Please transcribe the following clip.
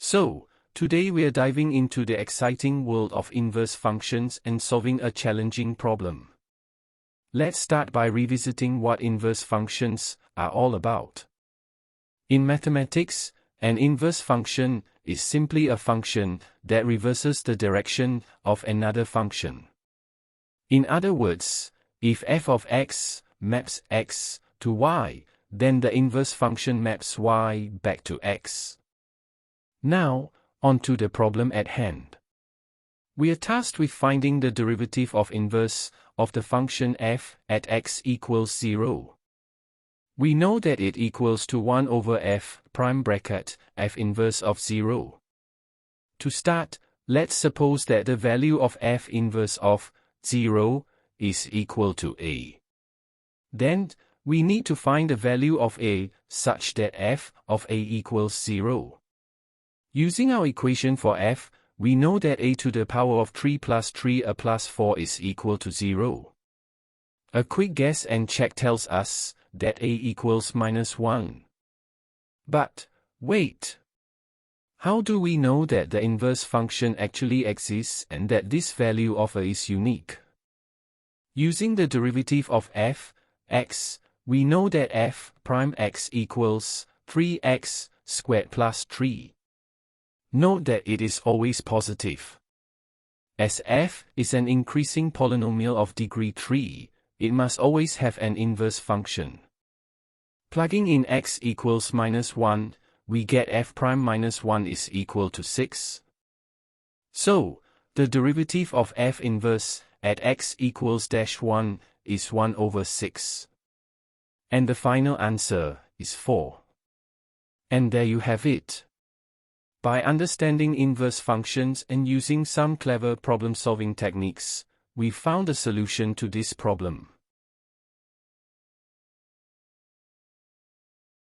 So, today we are diving into the exciting world of inverse functions and solving a challenging problem. Let's start by revisiting what inverse functions are all about. In mathematics, an inverse function is simply a function that reverses the direction of another function. In other words, if f of x maps x to y, then the inverse function maps y back to x. Now, on to the problem at hand. We are tasked with finding the derivative of inverse of the function f at x equals 0. We know that it equals to 1 over f prime bracket f inverse of 0. To start, let's suppose that the value of f inverse of 0 is equal to a. Then, we need to find the value of a such that f of a equals 0. Using our equation for f, we know that a to the power of 3 plus 3 a plus 4 is equal to 0. A quick guess and check tells us that a equals -1. But, wait. How do we know that the inverse function actually exists and that this value of a is unique? Using the derivative of f, x, we know that f prime x equals 3x squared plus 3. Note that it is always positive. As f is an increasing polynomial of degree 3, it must always have an inverse function. Plugging in x equals -1, we get f prime -1 is equal to 6. So, the derivative of f inverse at x equals -1 is 1 over 6. And the final answer is 4. And there you have it. By understanding inverse functions and using some clever problem-solving techniques, we found a solution to this problem.